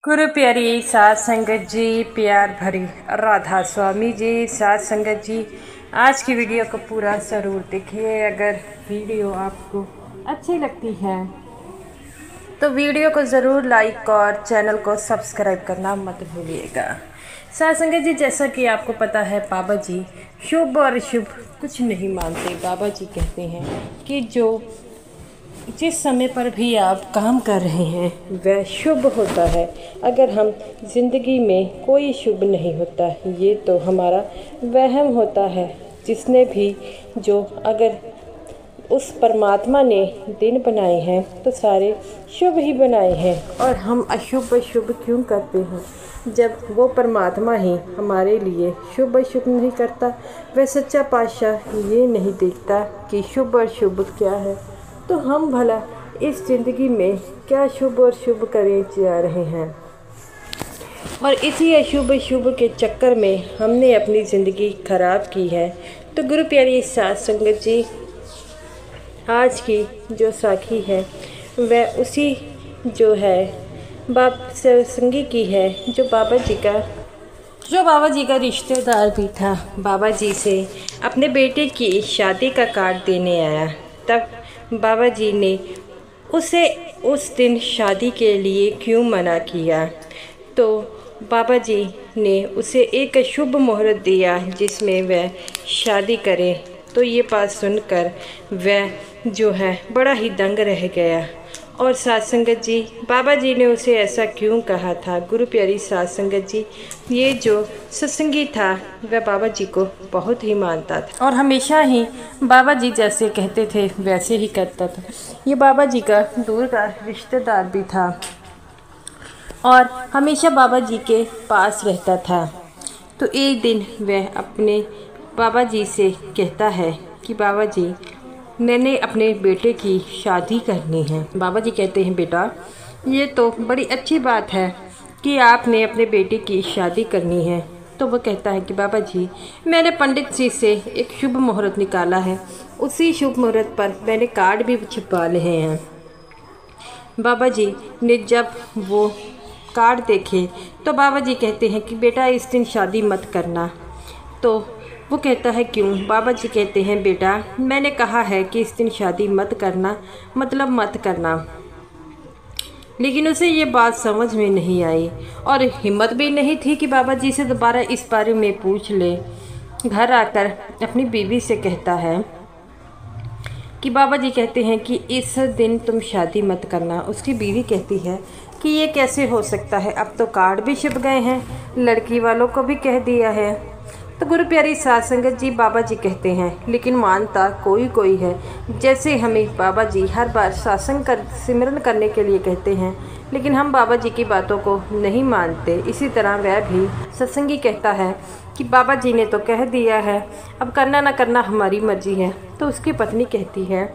गुरु प्यारी साध संगत जी, प्यार भरी राधा स्वामी जी, साध संगत जी, आज की वीडियो को पूरा ज़रूर देखिए। अगर वीडियो आपको अच्छी लगती है तो वीडियो को ज़रूर लाइक और चैनल को सब्सक्राइब करना मत भूलिएगा। साध संगत जी, जैसा कि आपको पता है, बाबा जी शुभ और अशुभ कुछ नहीं मानते। बाबा जी कहते हैं कि जिस समय पर भी आप काम कर रहे हैं वह शुभ होता है। अगर हम जिंदगी में कोई शुभ नहीं होता, ये तो हमारा वहम होता है। जिसने भी अगर उस परमात्मा ने दिन बनाए हैं तो सारे शुभ ही बनाए हैं, और हम अशुभ शुभ क्यों करते हैं जब वो परमात्मा ही हमारे लिए शुभ शुभ नहीं करता। वह सच्चा पातशाह ये नहीं देखता कि शुभ और शुभ क्या है, तो हम भला इस ज़िंदगी में क्या शुभ और शुभ करे जा रहे हैं। और इसी अशुभ शुभ के चक्कर में हमने अपनी ज़िंदगी खराब की है। तो गुरु प्यारी साध संगत जी, आज की जो साखी है वह उसी सत्संगी की है, जो बाबा जी का रिश्तेदार भी था। बाबा जी से अपने बेटे की शादी का कार्ड देने आया। तब बाबा जी ने उसे उस दिन शादी के लिए क्यों मना किया, तो बाबा जी ने उसे एक शुभ मुहूर्त दिया जिसमें वह शादी करे। तो ये बात सुनकर वह बड़ा ही दंग रह गया। और साध संगत जी, बाबा जी ने उसे ऐसा क्यों कहा था? गुरु प्यारी साध संगत जी, ये जो सत्संगी था वह बाबा जी को बहुत ही मानता था और हमेशा ही बाबा जी जैसे कहते थे वैसे ही करता था। ये बाबा जी का दूर का रिश्तेदार भी था और हमेशा बाबा जी के पास रहता था। तो एक दिन वह अपने बाबा जी से कहता है कि बाबा जी, मैंने अपने बेटे की शादी करनी है। बाबा जी कहते हैं, बेटा ये तो बड़ी अच्छी बात है कि आपने अपने बेटे की शादी करनी है। तो वो कहता है कि बाबा जी, मैंने पंडित जी से एक शुभ मुहूर्त निकाला है, उसी शुभ मुहूर्त पर मैंने कार्ड भी छिपवा लिए हैं। बाबा जी ने जब वो कार्ड देखे तो बाबा जी कहते हैं कि बेटा इस दिन शादी मत करना। तो वो कहता है क्यों? बाबा जी कहते हैं, बेटा मैंने कहा है कि इस दिन शादी मत करना, मतलब मत करना। लेकिन उसे ये बात समझ में नहीं आई और हिम्मत भी नहीं थी कि बाबा जी से दोबारा इस बारे में पूछ ले। घर आकर अपनी बीवी से कहता है कि बाबा जी कहते हैं कि इस दिन तुम शादी मत करना। उसकी बीवी कहती है कि ये कैसे हो सकता है, अब तो कार्ड भी छिप गए हैं, लड़की वालों को भी कह दिया है। तो गुरु प्यारी साध संगत जी, बाबा जी कहते हैं लेकिन मानता कोई है। जैसे हमें बाबा जी हर बार सिमरन करने के लिए कहते हैं, लेकिन हम बाबा जी की बातों को नहीं मानते, इसी तरह वह भी सत्संगी कहता है कि बाबा जी ने तो कह दिया है, अब करना ना करना हमारी मर्जी है। तो उसकी पत्नी कहती है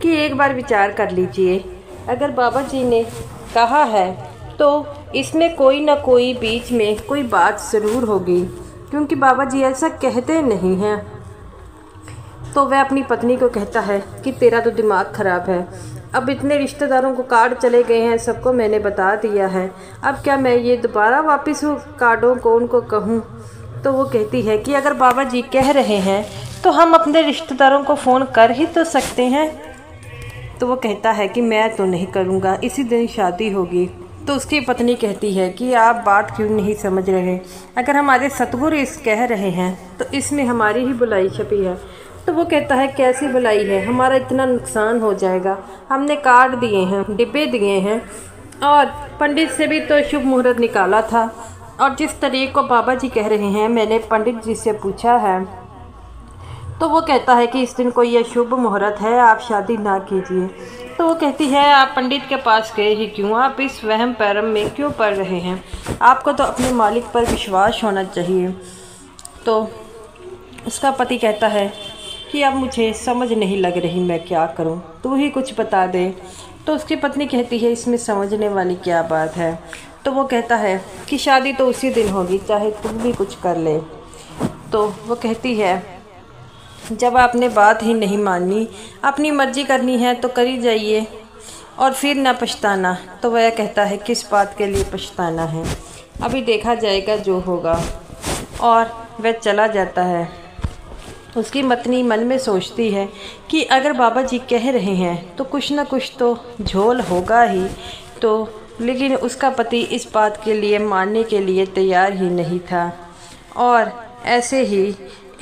कि एक बार विचार कर लीजिए, अगर बाबा जी ने कहा है तो इसमें कोई ना कोई बीच में कोई बात ज़रूर होगी, क्योंकि बाबा जी ऐसा कहते नहीं हैं। तो वह अपनी पत्नी को कहता है कि तेरा तो दिमाग ख़राब है, अब इतने रिश्तेदारों को कार्ड चले गए हैं, सबको मैंने बता दिया है, अब क्या मैं ये दोबारा वापस कार्डों को उनको कहूँ? तो वो कहती है कि अगर बाबा जी कह रहे हैं तो हम अपने रिश्तेदारों को फ़ोन कर ही तो सकते हैं। तो वो कहता है कि मैं तो नहीं करूँगा, इसी दिन शादी होगी। तो उसकी पत्नी कहती है कि आप बात क्यों नहीं समझ रहे, अगर हमारे सतगुरु इस कह रहे हैं तो इसमें हमारी ही बुलाई छपी है। तो वो कहता है कैसी बुलाई है, हमारा इतना नुकसान हो जाएगा, हमने कार्ड दिए हैं, डिब्बे दिए हैं और पंडित से भी तो शुभ मुहूर्त निकाला था, और जिस तरीके को बाबा जी कह रहे हैं मैंने पंडित जी से पूछा है। तो वो कहता है कि इस दिन कोई यह शुभ मुहूर्त है, आप शादी ना कीजिए। तो वो कहती है आप पंडित के पास गए ही क्यों, आप इस वहम भरम में क्यों पड़ रहे हैं, आपको तो अपने मालिक पर विश्वास होना चाहिए। तो उसका पति कहता है कि अब मुझे समझ नहीं लग रही, मैं क्या करूं, तू ही कुछ बता दे। तो उसकी पत्नी कहती है इसमें समझने वाली क्या बात है। तो वो कहता है कि शादी तो उसी दिन होगी, चाहे तुम भी कुछ कर ले। तो वो कहती है जब आपने बात ही नहीं माननी, अपनी मर्जी करनी है तो करी जाइए। और फिर ना पछताना। तो वह कहता है किस बात के लिए पछताना है, अभी देखा जाएगा जो होगा। और वह चला जाता है। उसकी पत्नी मन में सोचती है कि अगर बाबा जी कह रहे हैं तो कुछ ना कुछ तो झोल होगा ही। तो लेकिन उसका पति इस बात के लिए मानने के लिए तैयार ही नहीं था। और ऐसे ही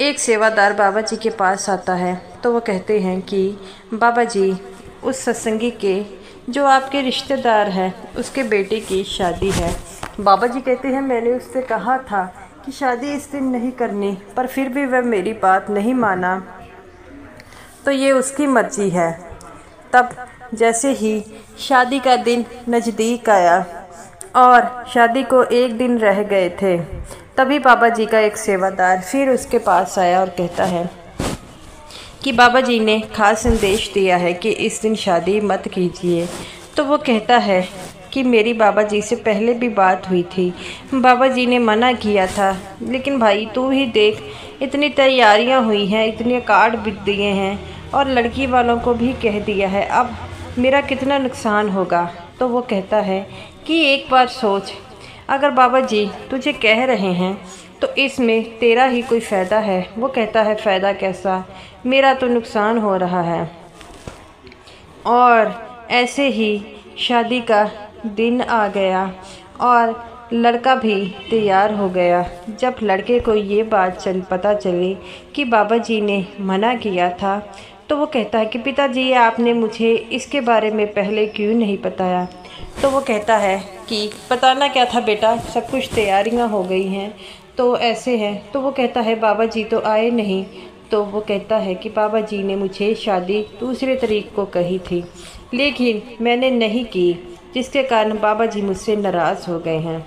एक सेवादार बाबा जी के पास आता है। तो वो कहते हैं कि बाबा जी, उस सत्संगी के जो आपके रिश्तेदार हैं उसके बेटे की शादी है। बाबा जी कहते हैं मैंने उससे कहा था कि शादी इस दिन नहीं करनी, पर फिर भी वह मेरी बात नहीं माना, तो ये उसकी मर्जी है। तब जैसे ही शादी का दिन नज़दीक आया और शादी को एक दिन रह गए थे, तभी बाबा जी का एक सेवादार फिर उसके पास आया और कहता है कि बाबा जी ने खास संदेश दिया है कि इस दिन शादी मत कीजिए। तो वो कहता है कि मेरी बाबा जी से पहले भी बात हुई थी, बाबा जी ने मना किया था, लेकिन भाई तू ही देख, इतनी तैयारियां हुई हैं, इतने कार्ड बिक दिए हैं और लड़की वालों को भी कह दिया है, अब मेरा कितना नुकसान होगा। तो वो कहता है कि एक बार सोच, अगर बाबा जी तुझे कह रहे हैं तो इसमें तेरा ही कोई फ़ायदा है। वो कहता है फ़ायदा कैसा, मेरा तो नुकसान हो रहा है। और ऐसे ही शादी का दिन आ गया और लड़का भी तैयार हो गया। जब लड़के को ये बात पता चली कि बाबा जी ने मना किया था, तो वो कहता है कि पिताजी आपने मुझे इसके बारे में पहले क्यों नहीं बताया। तो वो कहता है कि बताना क्या था बेटा, सब कुछ तैयारियां हो गई हैं, तो ऐसे है। तो वो कहता है बाबा जी तो आए नहीं। तो वो कहता है कि बाबा जी ने मुझे शादी दूसरे तारीख को कही थी, लेकिन मैंने नहीं की, जिसके कारण बाबा जी मुझसे नाराज़ हो गए हैं।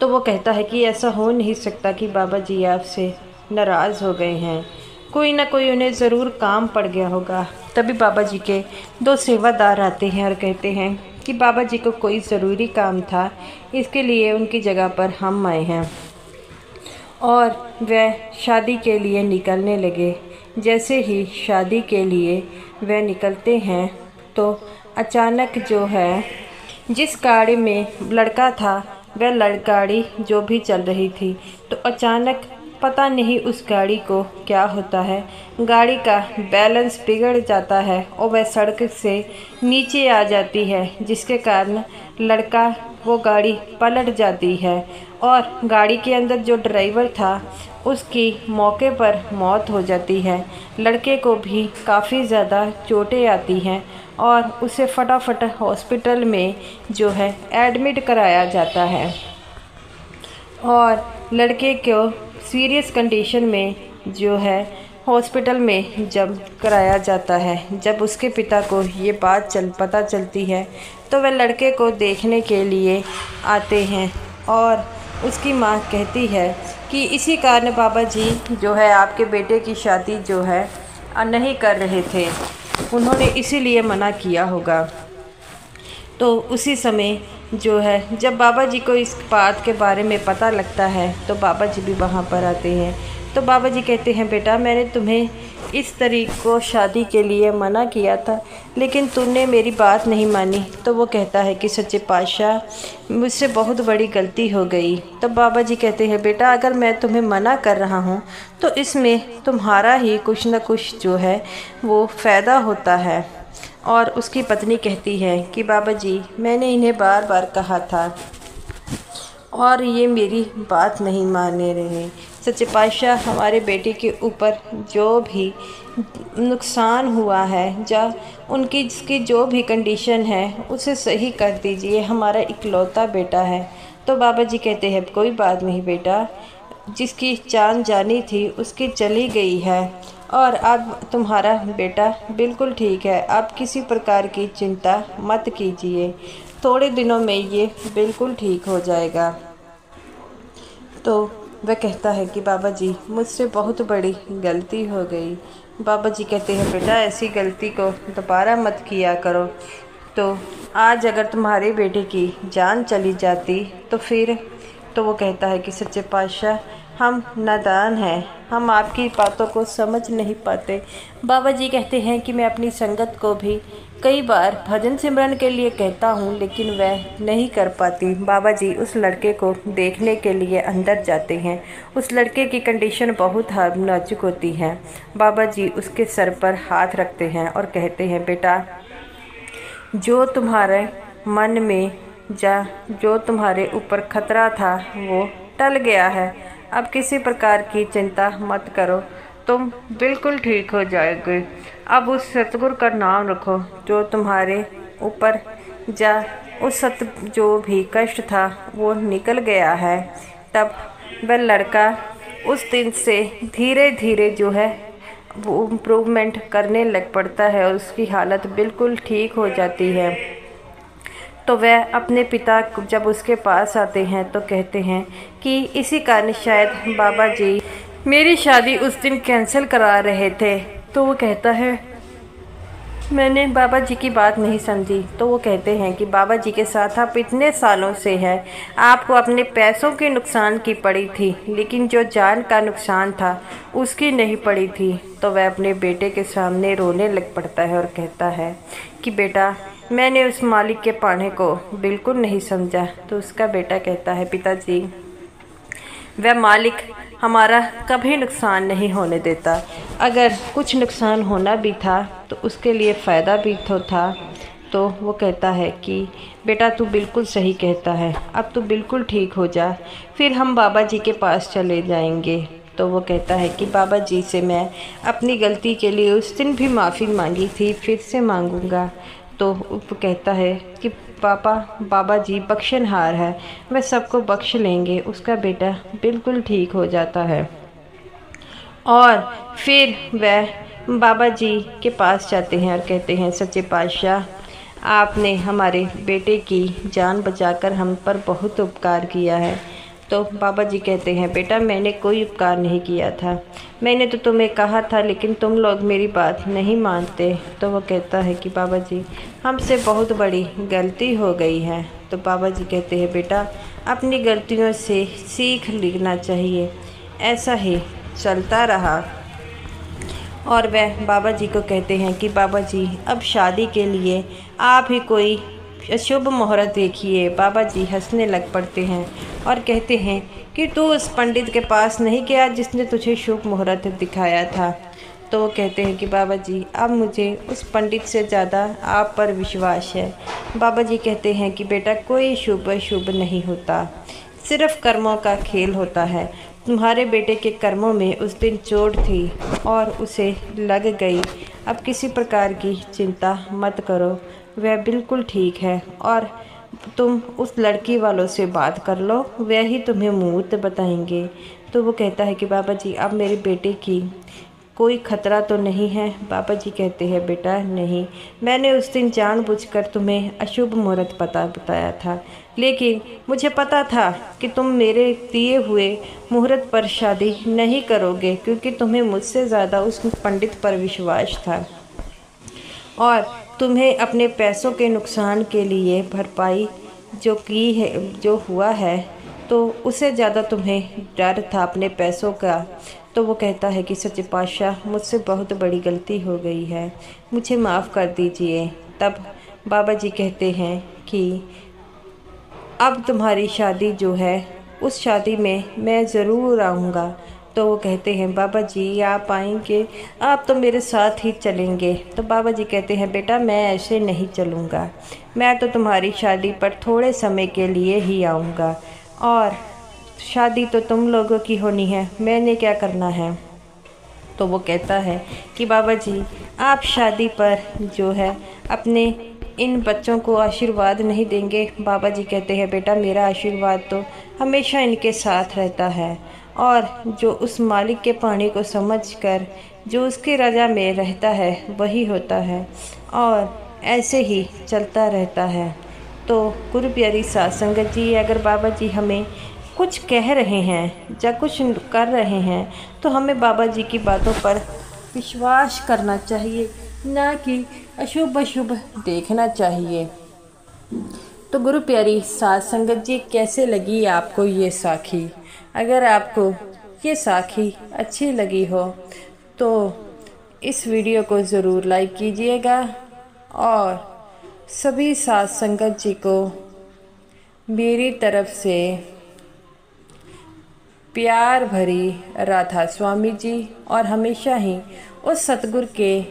तो वो कहता है कि ऐसा हो नहीं सकता कि बाबा जी आपसे नाराज़ हो गए हैं, कोई ना कोई उन्हें ज़रूर काम पड़ गया होगा। तभी बाबा जी के दो सेवादार आते हैं और कहते हैं कि बाबा जी को कोई ज़रूरी काम था, इसके लिए उनकी जगह पर हम आए हैं। और वह शादी के लिए निकलने लगे। जैसे ही शादी के लिए वह निकलते हैं तो अचानक जो है, जिस गाड़ी में लड़का था वह गाड़ी जो भी चल रही थी, तो अचानक पता नहीं उस गाड़ी को क्या होता है, गाड़ी का बैलेंस बिगड़ जाता है और वह सड़क से नीचे आ जाती है, जिसके कारण लड़का वो गाड़ी पलट जाती है और गाड़ी के अंदर जो ड्राइवर था उसकी मौके पर मौत हो जाती है। लड़के को भी काफ़ी ज़्यादा चोटें आती हैं और उसे फटाफट हॉस्पिटल में जो है एडमिट कराया जाता है। और लड़के को सीरियस कंडीशन में जो है हॉस्पिटल में जब कराया जाता है, जब उसके पिता को ये बात पता चलती है तो वह लड़के को देखने के लिए आते हैं और उसकी माँ कहती है कि इसी कारण बाबा जी जो है आपके बेटे की शादी जो है नहीं कर रहे थे, उन्होंने इसीलिए मना किया होगा। तो उसी समय जो है जब बाबा जी को इस बात के बारे में पता लगता है तो बाबा जी भी वहाँ पर आते हैं। तो बाबा जी कहते हैं बेटा, मैंने तुम्हें इस तारीख को शादी के लिए मना किया था, लेकिन तुमने मेरी बात नहीं मानी। तो वो कहता है कि सच्चे पातशाह, मुझसे बहुत बड़ी गलती हो गई। तब बाबा जी कहते हैं बेटा, अगर मैं तुम्हें मना कर रहा हूँ तो इसमें तुम्हारा ही कुछ न कुछ जो है वो फ़ायदा होता है। और उसकी पत्नी कहती है कि बाबा जी, मैंने इन्हें बार बार कहा था और ये मेरी बात नहीं माने रहे। सच्चे पातशाह, हमारे बेटे के ऊपर जो भी नुकसान हुआ है, उनकी जिसकी जो भी कंडीशन है उसे सही कर दीजिए, हमारा इकलौता बेटा है। तो बाबा जी कहते हैं कोई बात नहीं बेटा, जिसकी जान जानी थी उसकी चली गई है और अब तुम्हारा बेटा बिल्कुल ठीक है, आप किसी प्रकार की चिंता मत कीजिए, थोड़े दिनों में ये बिल्कुल ठीक हो जाएगा। तो वह कहता है कि बाबा जी, मुझसे बहुत बड़ी गलती हो गई। बाबा जी कहते हैं बेटा, ऐसी गलती को दोबारा मत किया करो। तो आज अगर तुम्हारे बेटे की जान चली जाती तो फिर? तो वो कहता है कि सच्चे पातशाह, हम नादान हैं, हम आपकी बातों को समझ नहीं पाते। बाबा जी कहते हैं कि मैं अपनी संगत को भी कई बार भजन सिमरन के लिए कहता हूँ लेकिन वह नहीं कर पाती। बाबा जी उस लड़के को देखने के लिए अंदर जाते हैं। उस लड़के की कंडीशन बहुत नाजुक होती है। बाबा जी उसके सर पर हाथ रखते हैं और कहते हैं, बेटा, जो तुम्हारे मन में जो तुम्हारे ऊपर खतरा था वो टल गया है। अब किसी प्रकार की चिंता मत करो, तुम बिल्कुल ठीक हो जाओगे। अब उस सतगुरु का नाम रखो जो तुम्हारे ऊपर जो भी कष्ट था वो निकल गया है। तब वह लड़का उस दिन से धीरे धीरे जो है वो इम्प्रूवमेंट करने लग पड़ता है और उसकी हालत बिल्कुल ठीक हो जाती है। तो वह अपने पिता जब उसके पास आते हैं तो कहते हैं कि इसी कारण शायद बाबा जी मेरी शादी उस दिन कैंसिल करा रहे थे। तो वो कहता है, मैंने बाबा जी की बात नहीं समझी। तो वो कहते हैं कि बाबा जी के साथ आप इतने सालों से हैं, आपको अपने पैसों के नुकसान की पड़ी थी लेकिन जो जान का नुकसान था उसकी नहीं पड़ी थी। तो वह अपने बेटे के सामने रोने लग पड़ता है और कहता है कि बेटा, मैंने उस मालिक के पाने को बिल्कुल नहीं समझा। तो उसका बेटा कहता है, पिताजी, वह मालिक हमारा कभी नुकसान नहीं होने देता। अगर कुछ नुकसान होना भी था तो उसके लिए फ़ायदा भी तो था। तो वो कहता है कि बेटा, तू बिल्कुल सही कहता है, अब तू बिल्कुल ठीक हो जा, फिर हम बाबा जी के पास चले जाएंगे। तो वो कहता है कि बाबा जी से मैं अपनी गलती के लिए उस दिन भी माफ़ी मांगी थी, फिर से मांगूंगा। तो वो कहता है कि बाबा जी बख्शनहार है, वह सबको बख्श लेंगे। उसका बेटा बिल्कुल ठीक हो जाता है और फिर वह बाबा जी के पास जाते हैं और कहते हैं, सच्चे पातशाह, आपने हमारे बेटे की जान बचाकर हम पर बहुत उपकार किया है। तो बाबा जी कहते हैं, बेटा, मैंने कोई उपकार नहीं किया था, मैंने तो तुम्हें कहा था लेकिन तुम लोग मेरी बात नहीं मानते। तो वो कहता है कि बाबा जी, हमसे बहुत बड़ी गलती हो गई है। तो बाबा जी कहते हैं, बेटा, अपनी गलतियों से सीख लेना चाहिए। ऐसा ही चलता रहा। और वह बाबा जी को कहते हैं कि बाबा जी, अब शादी के लिए आप ही कोई शुभ मुहूर्त देखिए। बाबा जी हंसने लग पड़ते हैं और कहते हैं कि तू उस पंडित के पास नहीं गया जिसने तुझे शुभ मुहूर्त दिखाया था। तो वो कहते हैं कि बाबा जी, अब मुझे उस पंडित से ज़्यादा आप पर विश्वास है। बाबा जी कहते हैं कि बेटा, कोई शुभ अशुभ नहीं होता, सिर्फ कर्मों का खेल होता है। तुम्हारे बेटे के कर्मों में उस दिन चोट थी और उसे लग गई। अब किसी प्रकार की चिंता मत करो, वह बिल्कुल ठीक है। और तुम उस लड़की वालों से बात कर लो, वह ही तुम्हें मुहूर्त बताएंगे। तो वो कहता है कि बाबा जी, अब मेरे बेटे की कोई खतरा तो नहीं है। बाबा जी कहते हैं, बेटा नहीं, मैंने उस दिन जानबूझकर तुम्हें अशुभ मुहूर्त बताया था, लेकिन मुझे पता था कि तुम मेरे दिए हुए मुहूर्त पर शादी नहीं करोगे, क्योंकि तुम्हें मुझसे ज़्यादा उस पंडित पर विश्वास था और तुम्हें अपने पैसों के नुकसान के लिए भरपाई जो हुआ है, तो उससे ज़्यादा तुम्हें डर था अपने पैसों का। तो वो कहता है कि सच्चे पातशाह, मुझसे बहुत बड़ी गलती हो गई है, मुझे माफ़ कर दीजिए। तब बाबा जी कहते हैं कि अब तुम्हारी शादी जो है, उस शादी में मैं ज़रूर आऊँगा। तो वो कहते हैं, बाबा जी आप आएंगे, आप तो मेरे साथ ही चलेंगे। तो बाबा जी कहते हैं, बेटा मैं ऐसे नहीं चलूँगा, मैं तो तुम्हारी शादी पर थोड़े समय के लिए ही आऊँगा और शादी तो तुम लोगों की होनी है, मैंने क्या करना है। तो वो कहता है कि बाबा जी आप शादी पर जो है अपने इन बच्चों को आशीर्वाद नहीं देंगे। बाबा जी कहते हैं, बेटा मेरा आशीर्वाद तो हमेशा इनके साथ रहता है और जो उस मालिक के पानी को समझकर जो उसकी रजा में रहता है वही होता है और ऐसे ही चलता रहता है। तो गुरु प्यारी साध संगत जी, अगर बाबा जी हमें कुछ कह रहे हैं या कुछ कर रहे हैं तो हमें बाबा जी की बातों पर विश्वास करना चाहिए, ना कि अशुभ अशुभ देखना चाहिए। तो गुरु प्यारी साध संगत जी, कैसे लगी आपको ये साखी? अगर आपको ये साखी अच्छी लगी हो तो इस वीडियो को ज़रूर लाइक कीजिएगा और सभी साथ संगत जी को मेरी तरफ से प्यार भरी राधा स्वामी जी, और हमेशा ही उस सतगुरु के,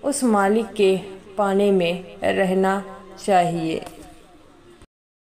उस मालिक के पाने में रहना चाहिए।